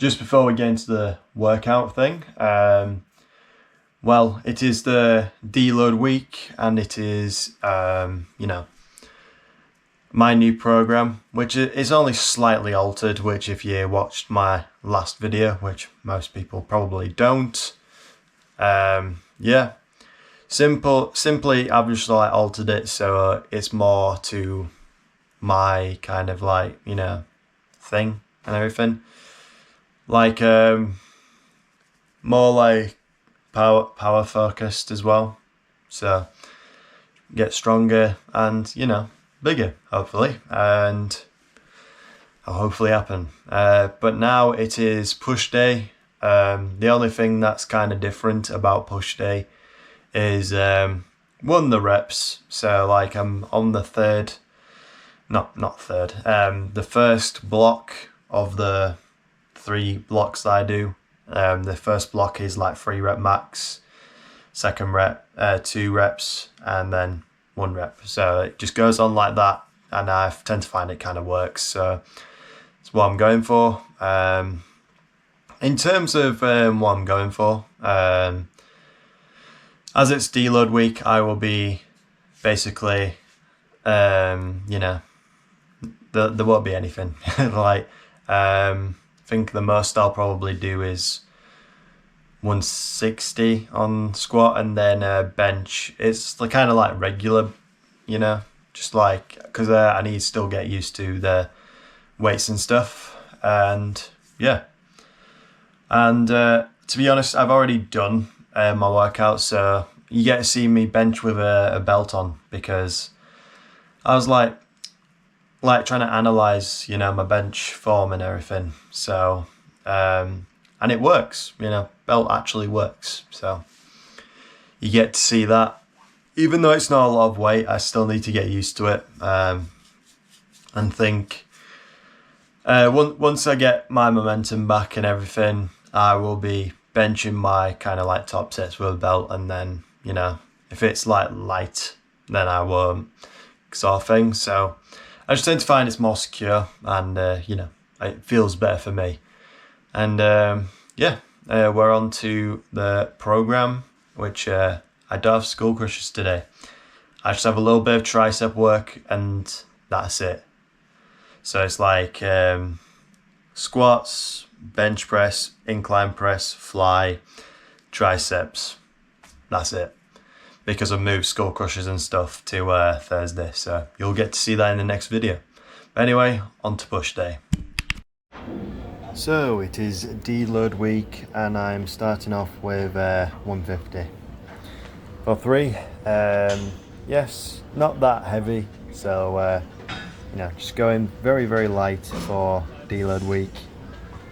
just before we get into the workout thing, well, it is the Deload week, and it is, my new program, which is only slightly altered, which if you watched my last video, which most people probably don't, simply I've just like altered it so it's more to my kind of like, thing and everything. Like, more like power focused as well. So get stronger and, bigger, hopefully, and it'll hopefully happen. But now it is push day. The only thing that's kind of different about push day is the reps. So like I'm on the the first block of the 3 blocks that I do. The first block is like 3 rep max, second rep 2 reps, and then 1 rep. So it just goes on like that, and I tend to find it kind of works. So that's what I'm going for. In terms of what I'm going for, as it's deload week, I will be basically, there won't be anything. Like, I think the most I'll probably do is 160 on squat, and then bench. It's the kind of like regular, just like, because I need to still get used to the weights and stuff. And yeah, and to be honest, I've already done my workout, so you get to see me bench with a belt on, because I was like trying to analyze, my bench form and everything. So, and it works, belt actually works. So you get to see that. Even though it's not a lot of weight, I still need to get used to it. And think, once I get my momentum back and everything, I will be benching my kind of like top sets with a belt. And then, if it's like light, then I won't, sort of thing. So I just tend to find it's more secure, and it feels better for me. And we're on to the program, which I don't have skull crushers today. I just have a little bit of tricep work, and that's it. So it's like squats, bench press, incline press, fly, triceps. That's it. Because I've moved skull crushers and stuff to Thursday, so you'll get to see that in the next video. But anyway, on to push day. So it is deload week, and I'm starting off with 150 for 3. Yes, not that heavy, so just going very, very light for deload week,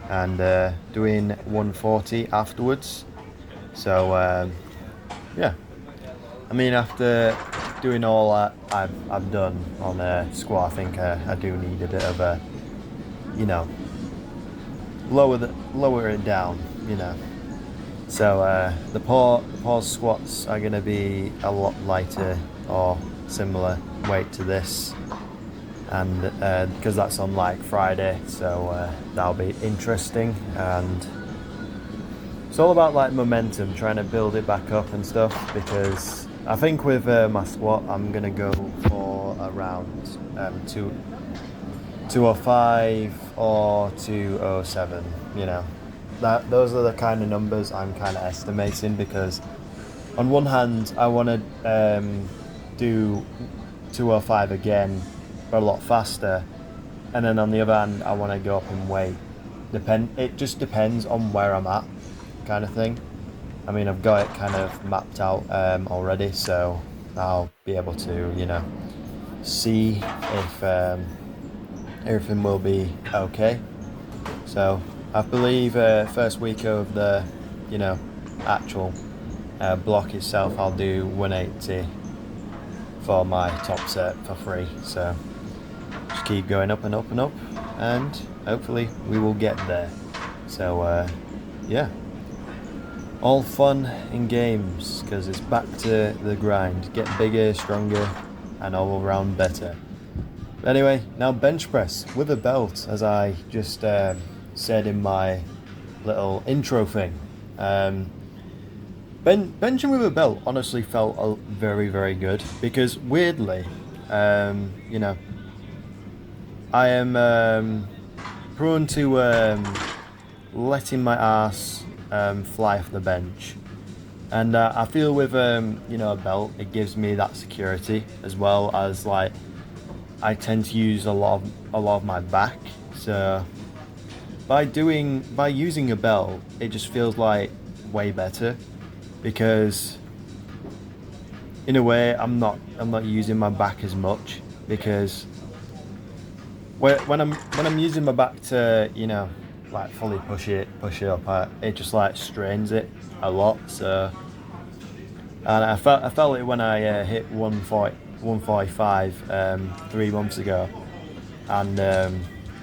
and doing 140 afterwards. So yeah, I mean, after doing all that I've done on a squat, I think I do need a bit of a, lower it down, So the pause squats are going to be a lot lighter or similar weight to this, and because that's on like Friday, so that'll be interesting. And it's all about like momentum, trying to build it back up and stuff, because I think with my squat I'm going to go for around 205 or 207, those are the kind of numbers I'm kind of estimating, because on one hand I want to do 205 again, but a lot faster, and then on the other hand I want to go up in weight. It just depends on where I'm at, kind of thing. I mean, I've got it kind of mapped out already, so I'll be able to, see if everything will be okay. So I believe first week of the, actual block itself, I'll do 180 for my top set for free. So just keep going up and up and up, and hopefully we will get there. So yeah, all fun in games, because it's back to the grind, get bigger, stronger, and all around better. But anyway, now bench press with a belt, as I just said in my little intro thing. Benching with a belt honestly felt very, very good because weirdly, you know, I am prone to letting my ass fly off the bench. And I feel with a belt, it gives me that security as well as like I tend to use a lot of my back. So by using a belt, it just feels like way better because in a way I'm not using my back as much because when I'm using my back to like fully push it up, it just like strains it a lot. So and I felt it when I hit 145 3 months ago, and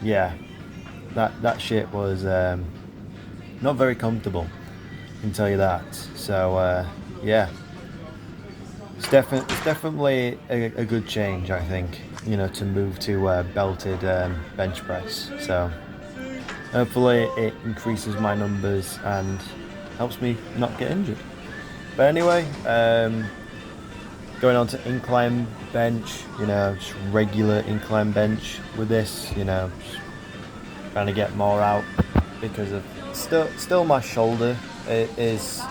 yeah, that shit was not very comfortable. I can tell you that. So yeah, it's definitely a good change. I think to move to belted bench press. So hopefully it increases my numbers and helps me not get injured. But anyway, going on to incline bench, just regular incline bench with this, just trying to get more out because of still my shoulder is,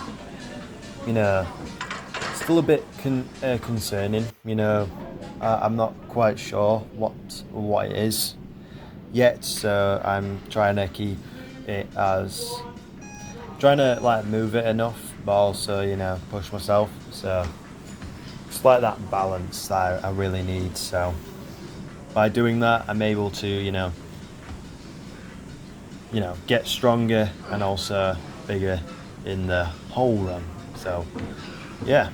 you know, still a bit concerning. I'm not quite sure what it is yet, so I'm trying to keep it as trying to like move it enough, but also push myself. So it's like that balance that I really need. So by doing that, I'm able to get stronger and also bigger in the whole run. So yeah.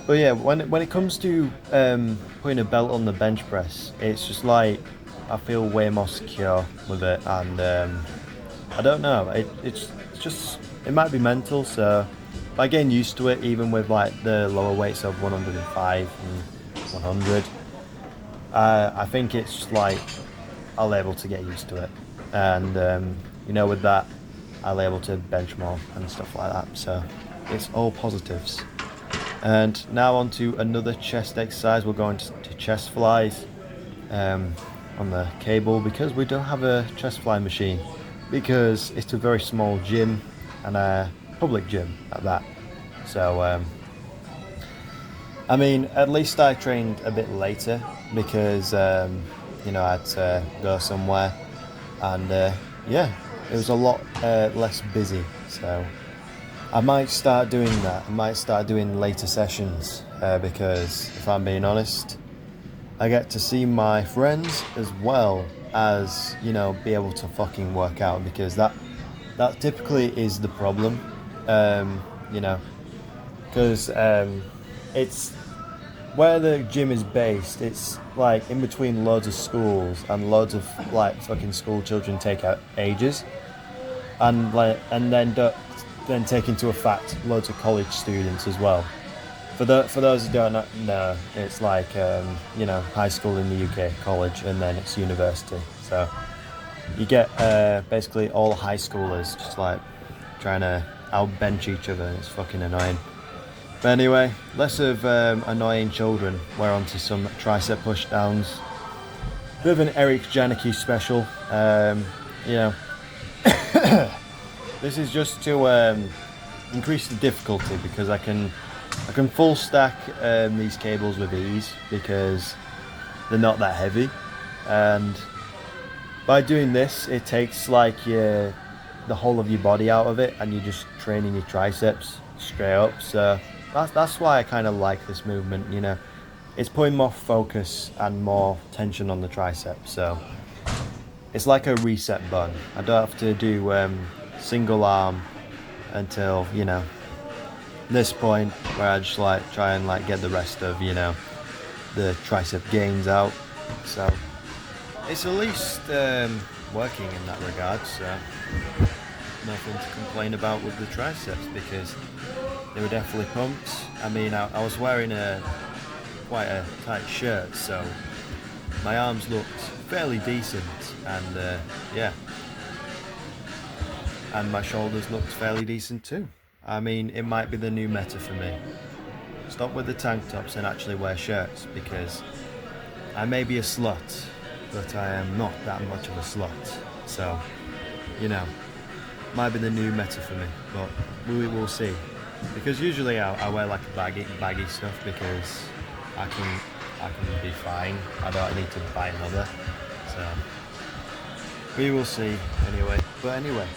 But yeah, when it comes to putting a belt on the bench press, it's just like I feel way more secure with it, and I don't know, it's just it might be mental. So by getting used to it, even with like the lower weights of 105 and 100, I think it's just like I'll be able to get used to it, and with that, I'll be able to bench more and stuff like that. So it's all positives. And now on to another chest exercise. We're going to chest flies on the cable because we don't have a chest fly machine because it's a very small gym and a public gym at that. So I mean, at least I trained a bit later because I had to go somewhere, and yeah, it was a lot less busy. So I might start doing that. I might start doing later sessions because, if I'm being honest, I get to see my friends as well as be able to fucking work out because that typically is the problem, because it's where the gym is based. It's like in between loads of schools, and loads of like fucking school children take out ages, and then take into effect loads of college students as well. For those who don't know, it's like high school in the UK, college, and then it's university. So you get basically all high schoolers just like trying to outbench each other. It's fucking annoying. But anyway, less of annoying children. We're on to some tricep push downs. Bit of an Eric Janicki special. This is just to increase the difficulty because I can full stack these cables with ease because they're not that heavy, and by doing this it takes like the whole of your body out of it, and you're just training your triceps straight up. So that's why I kind of like this movement. It's putting more focus and more tension on the triceps. So it's like a reset button. I don't have to do single arm until this point where I just like try and like get the rest of the tricep gains out. So it's at least working in that regard. So nothing to complain about with the triceps because they were definitely pumped. I mean, I was wearing quite a tight shirt, so my arms looked fairly decent, and yeah, and my shoulders looked fairly decent too. I mean, it might be the new meta for me. Stop with the tank tops and actually wear shirts, because I may be a slut, but I am not that much of a slut. So, you know, might be the new meta for me, but we will see. Because usually I wear like baggy stuff because I can be fine. I don't need to buy another. So we will see anyway. But anyway,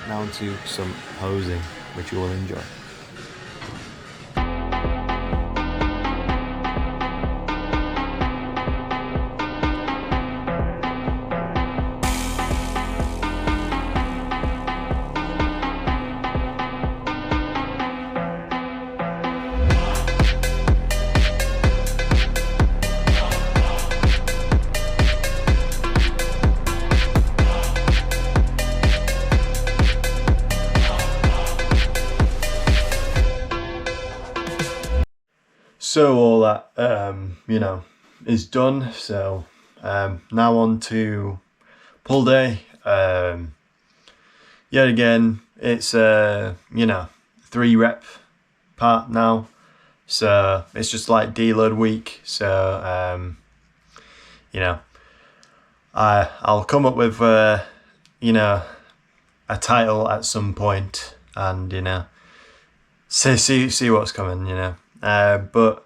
now on to some posing, which you will enjoy. So all that is done. So now on to pull day. Yet again, it's 3-rep part now. So it's just like deload week. So I'll come up with a title at some point, and see what's coming. But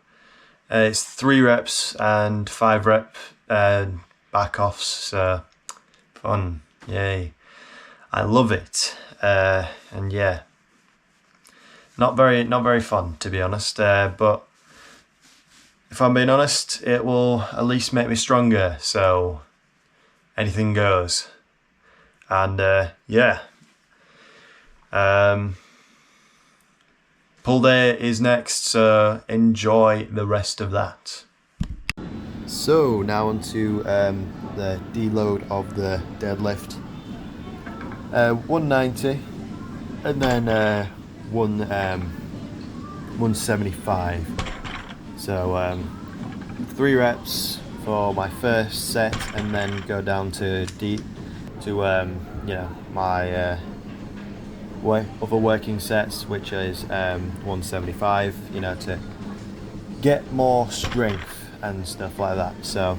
it's 3 reps and 5 rep back offs, so fun, yay! I love it, and yeah, not very fun, to be honest. But if I'm being honest, it will at least make me stronger. So anything goes, and yeah. Pull day is next, so enjoy the rest of that. So now onto the deload of the deadlift. 190 and then 175. So 3 reps for my first set, and then go down to my other working sets, which is 175, to get more strength and stuff like that. So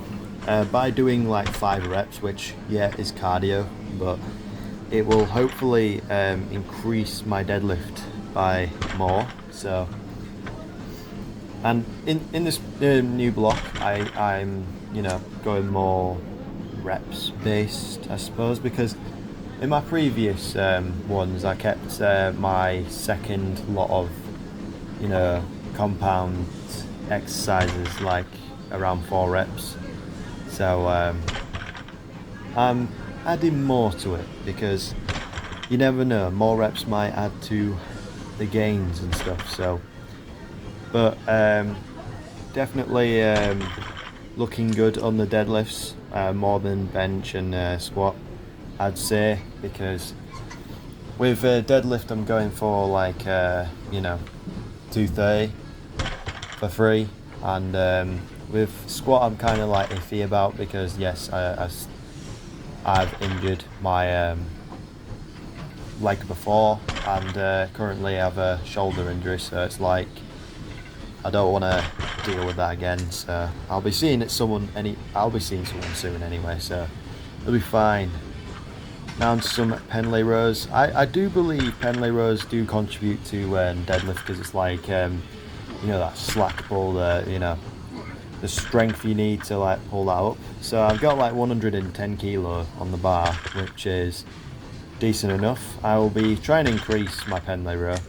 by doing like 5 reps, which is cardio, but it will hopefully increase my deadlift by more. So, and in this new block, I'm going more reps based, I suppose, because in my previous ones, I kept my second lot of, compound exercises like around 4 reps. So I'm adding more to it, because you never know, more reps might add to the gains and stuff. So, but definitely looking good on the deadlifts, more than bench and squat, I'd say, because with deadlift I'm going for like 230 for free, and with squat I'm kind of like iffy about, because yes, I've injured my leg before, and currently I have a shoulder injury, so it's like I don't want to deal with that again. So I'll be seeing someone soon anyway, so it'll be fine. Now on to some Penlay rows. I do believe Penlay rows do contribute to deadlift, because it's like that slack pull, the strength you need to like pull that up. So I've got like 110 kilo on the bar, which is decent enough. I will be trying to increase my Penlay row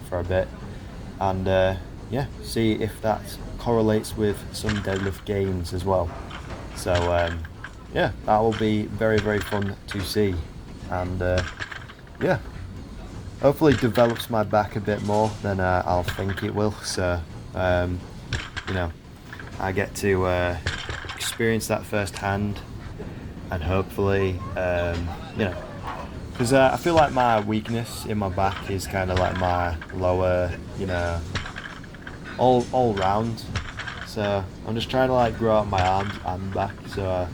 for a bit, and see if that correlates with some deadlift gains as well. So that will be very, very fun to see, and hopefully develops my back a bit more than I'll think it will. So I get to experience that firsthand, and hopefully because I feel like my weakness in my back is kind of like my lower, all round. So I'm just trying to like grow out my arms and back, so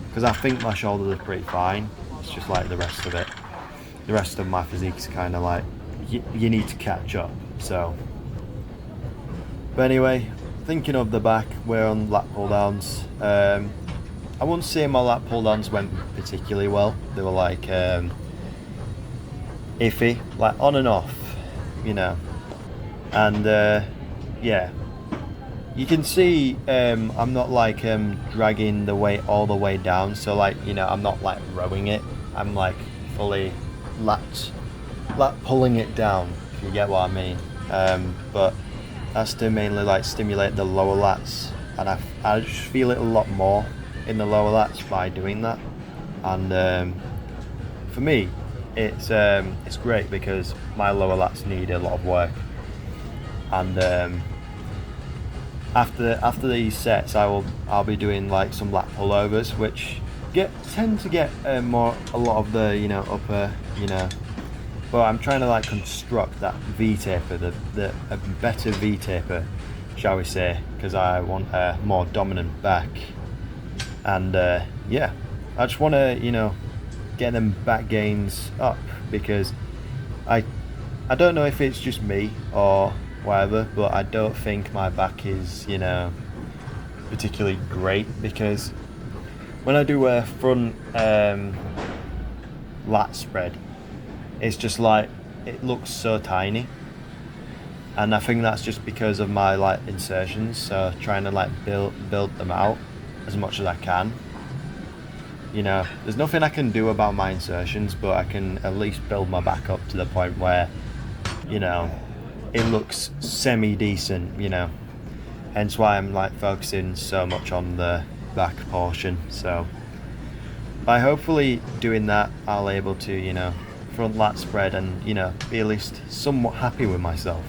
because I think my shoulders are pretty fine. It's just like the rest of it. the rest of my physique's kind of like you need to catch up. So, but anyway, thinking of the back, we're on lat pull downs. I wouldn't say my lat pull downs went particularly well. They were like iffy, like on and off, you know. And yeah, you can see I'm not like dragging the weight all the way down. So like, you know, I'm not like rowing it. I'm like fully lat pulling it down, if you get what I mean. But that's to mainly like stimulate the lower lats, and I just feel it a lot more in the lower lats by doing that. And for me, it's great because my lower lats need a lot of work. And after these sets, I'll be doing like some lat pullovers, which tend to get a lot of the, you know, upper, you know. But I'm trying to like construct that V taper, a better V taper, shall we say, because I want a more dominant back. And yeah, I just want to, you know, get them back gains up, because I don't know if it's just me or whatever, but I don't think my back is, you know, particularly great, because when I do a front lat spread, it's just like it looks so tiny, and I think that's just because of my like insertions. So trying to like build them out as much as I can. You know, there's nothing I can do about my insertions, but I can at least build my back up to the point where, you know, it looks semi-decent, you know. Hence why I'm like focusing so much on the back portion. So by hopefully doing that, I'll able to, you know, front lat spread and, you know, be at least somewhat happy with myself.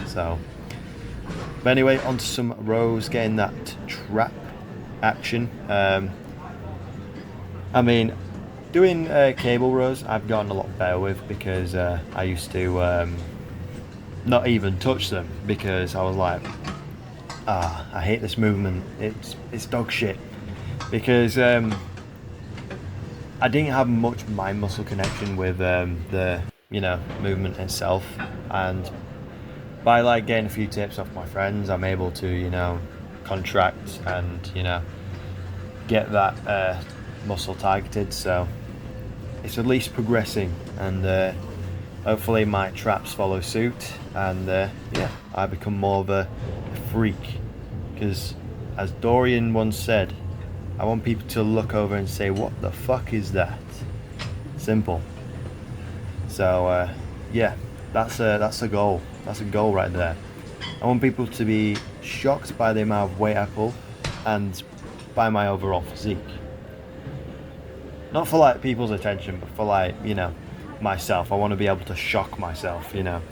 So, but anyway, onto some rows, getting that trap action. I mean, doing cable rows, I've gotten a lot better with, because I used to not even touch them, because I was like, I hate this movement. It's dog shit, because I didn't have much mind muscle connection with the, you know, movement itself. And by like getting a few tips off my friends, I'm able to, you know, contract and, you know, get that muscle targeted. So it's at least progressing, and hopefully my traps follow suit, and yeah, I become more of a freak, because as Dorian once said, I want people to look over and say, what the fuck is that? Simple. So yeah, that's a goal. That's a goal right there. I want people to be shocked by the amount of weight I pull and by my overall physique. Not for like people's attention, but for like, you know, myself. I want to be able to shock myself, you know,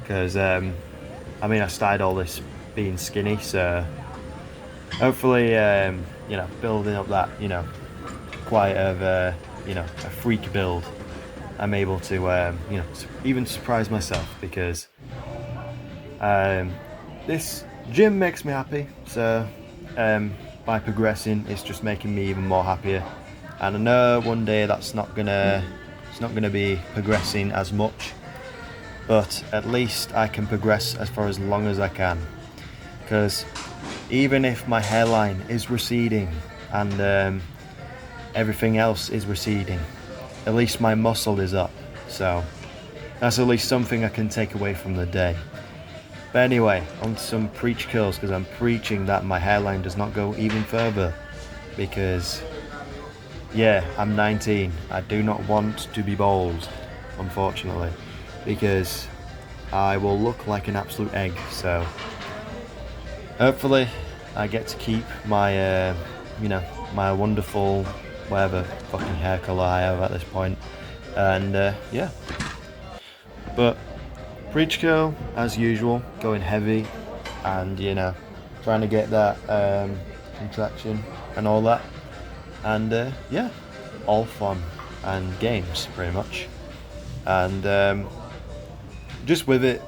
because I mean, I started all this being skinny, so hopefully you know, building up that, you know, quite of you know, a freak build, I'm able to you know, even surprise myself, because this gym makes me happy. So by progressing, it's just making me even more happier. And I know one day it's not gonna be progressing as much, but at least I can progress for as long as I can, because even if my hairline is receding and everything else is receding, at least my muscle is up. So that's at least something I can take away from the day. But anyway, on to some preach curls, because I'm preaching that my hairline does not go even further, because yeah, I'm 19. I do not want to be bald, unfortunately, because I will look like an absolute egg. So hopefully I get to keep my you know, my wonderful whatever fucking hair colour I have at this point. And yeah, but preach curl as usual, going heavy, and, you know, trying to get that contraction and all that. And yeah, all fun and games pretty much. And just with it,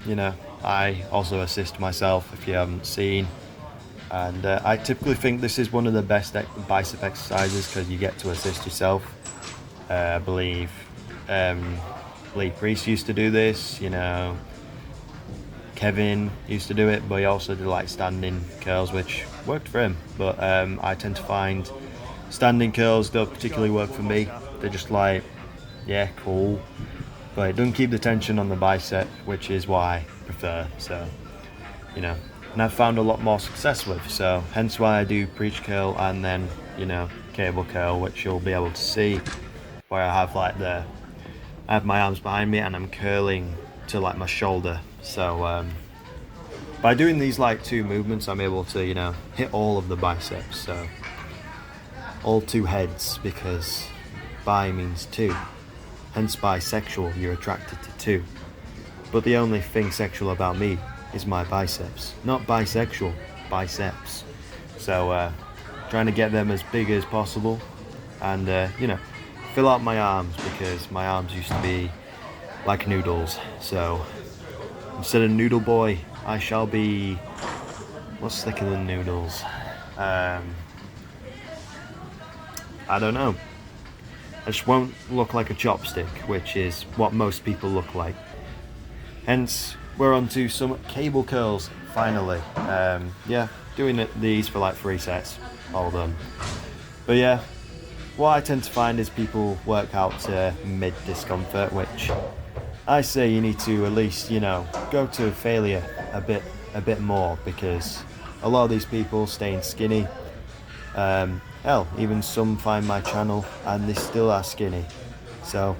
you know, I also assist myself, if you haven't seen. And I typically think this is one of the best bicep exercises, because you get to assist yourself. I believe Lee Priest used to do this, you know, Kevin used to do it, but he also did like standing curls, which worked for him. But I tend to find standing curls don't particularly work for me. They're just like, yeah, cool, but it doesn't keep the tension on the bicep, which is why I prefer. So, you know, and I've found a lot more success with. So hence why I do preach curl and then, you know, cable curl, which you'll be able to see, where I have like I have my arms behind me and I'm curling to like my shoulder. So by doing these like two movements, I'm able to, you know, hit all of the biceps. So all two heads, because bi means two, hence bisexual, you're attracted to two. But the only thing sexual about me is my biceps, not bisexual, biceps. So trying to get them as big as possible, and you know, fill out my arms, because my arms used to be like noodles. So instead of noodle boy, I shall be, what's thicker than noodles? I don't know. I just won't look like a chopstick, which is what most people look like. Hence, we're on to some cable curls, finally. Yeah, doing these for like 3 sets, all done. But yeah, what I tend to find is people work out to mid discomfort, which I say you need to at least, you know, go to failure a bit more, because a lot of these people staying skinny, hell, even some find my channel and they still are skinny. So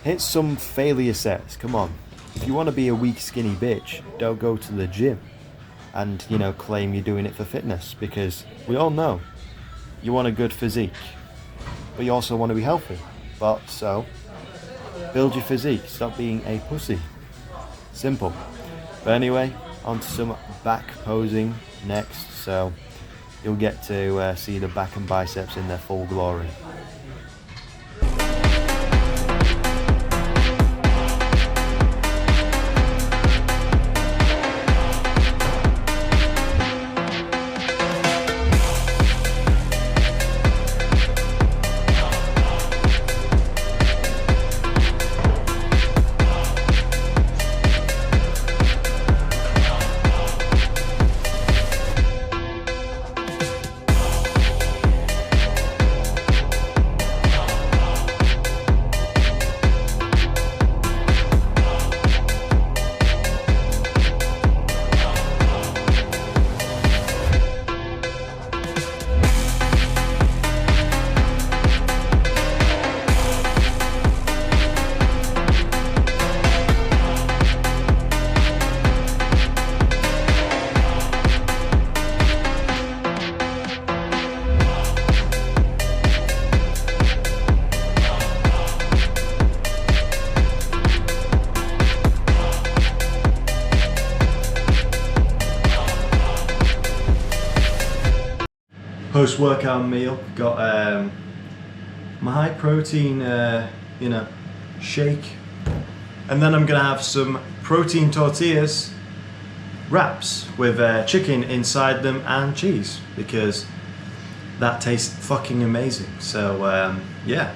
hit some failure sets, come on. If you want to be a weak skinny bitch, don't go to the gym and, you know, claim you're doing it for fitness, because we all know you want a good physique, but you also want to be healthy. But so build your physique, stop being a pussy. Simple. But anyway, on to some back posing next, so you'll get to see the back and biceps in their full glory. Post-workout meal, got my high protein, you know, shake, and then I'm gonna have some protein tortillas wraps with chicken inside them and cheese, because that tastes fucking amazing. So yeah,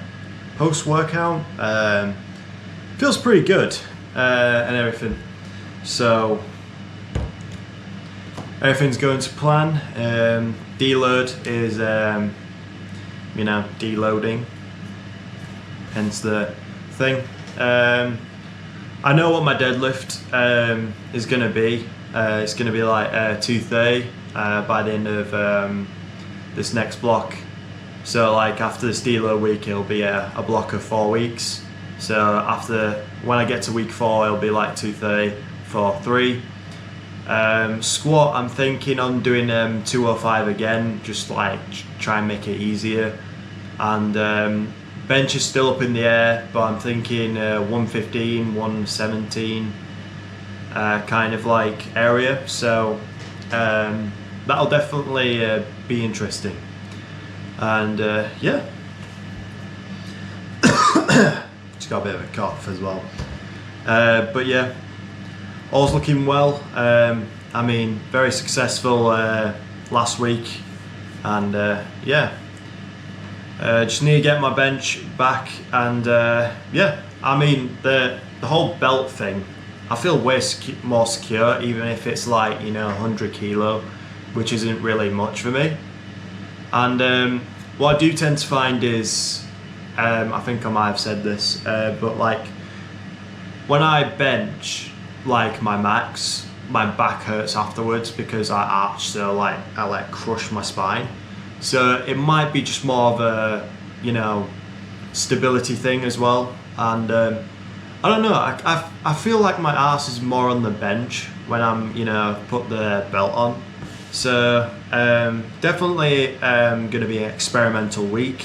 post-workout, feels pretty good and everything. So everything's going to plan. Deload is, you know, deloading, hence the thing. I know what my deadlift is going to be. It's going to be like 230 by the end of this next block. So like after this deload week, it'll be a block of 4 weeks. So after, when I get to week 4, it'll be like 230 for 3. Squat, I'm thinking on doing 205 again, just like try and make it easier. And bench is still up in the air, but I'm thinking 115, 117 kind of like area. So that'll definitely be interesting. And yeah, just got a bit of a cough as well. But yeah, all's looking well. I mean, very successful last week, and yeah, Just need to get my bench back, and yeah, I mean the whole belt thing, I feel way more secure, even if it's like, you know, 100 kilo, which isn't really much for me. And what I do tend to find is, I think I might have said this, but like when I bench like my max, my back hurts afterwards because I arch, so like I like crush my spine. So it might be just more of a, you know, stability thing as well. And I don't know, I feel like my arse is more on the bench when I'm, you know, put the belt on. So definitely going to be an experimental week.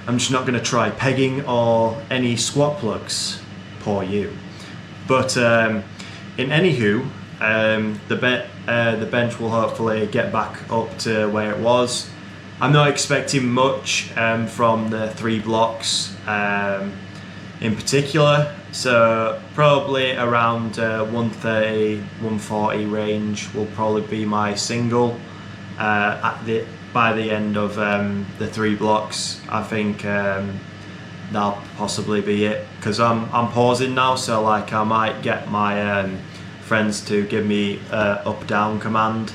I'm just not going to try pegging or any squat plugs. Poor you. But in anywho, the bench will hopefully get back up to where it was. I'm not expecting much from the 3 blocks in particular, so probably around 130, 140 range will probably be my single by the end of the 3 blocks. I think that'll possibly be it, because I'm pausing now, so like I might get my friends to give me up down command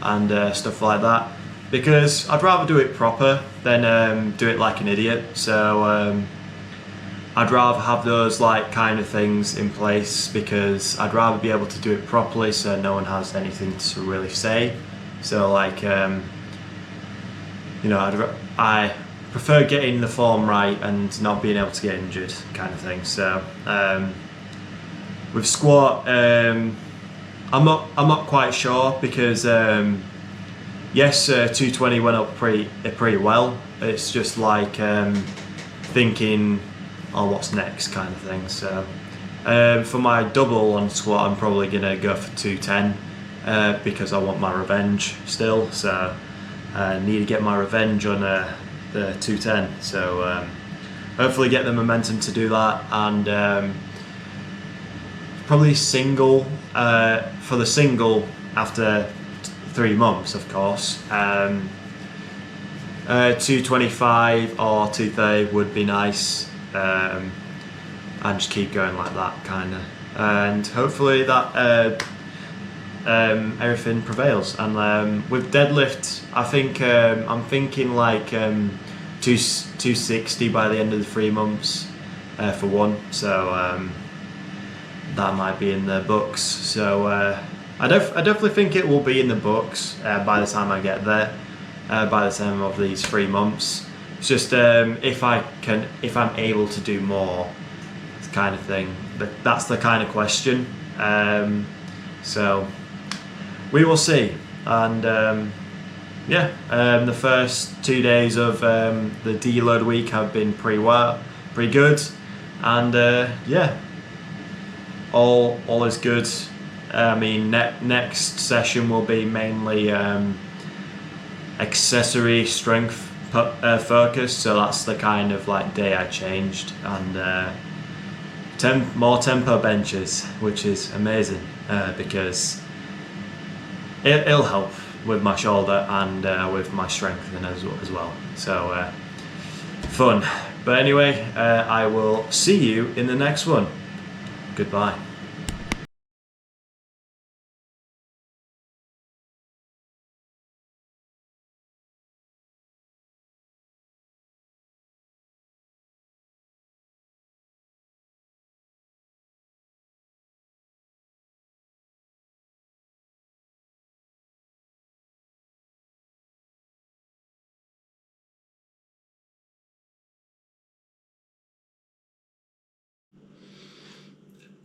and stuff like that, because I'd rather do it proper than do it like an idiot. So I'd rather have those like kind of things in place, because I'd rather be able to do it properly so no one has anything to really say. So like you know, I prefer getting the form right and not being able to get injured, kind of thing. So with squat, I'm not quite sure, because yes, 220 went up pretty well. It's just like thinking, oh, what's next, kind of thing. So for my double on squat, I'm probably gonna go for 210 because I want my revenge still. So I need to get my revenge on the 210. So hopefully get the momentum to do that, and probably single for the single after 3 months, of course. 225 or 230 would be nice, and just keep going like that, kind of, and hopefully that everything prevails. And with deadlift, I think I'm thinking like 260 by the end of the 3 months for one. So that might be in the books. So I definitely think it will be in the books by the time I get there. By the time of these 3 months, it's just if I'm able to do more, kind of thing. But that's the kind of question. So we will see. And yeah, the first 2 days of the Deload week have been pretty good, and yeah, all is good. I mean, next session will be mainly accessory strength focus, so that's the kind of like day I changed, and more tempo benches, which is amazing because it'll help with my shoulder and with my strength as well. So fun. But anyway, I will see you in the next one. Goodbye.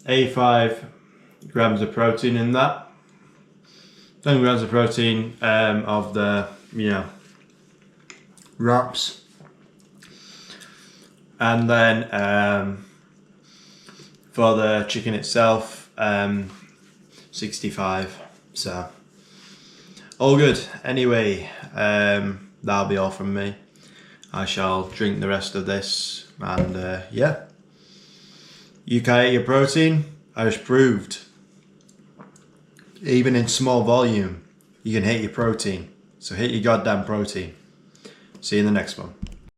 $85 grams of protein in that. 10 grams of protein of the, you know, wraps, and then for the chicken itself, 65. So all good. Anyway, that'll be all from me. I shall drink the rest of this, and yeah, you can eat your protein. I just proved, even in small volume, you can hit your protein. So hit your goddamn protein. See you in the next one.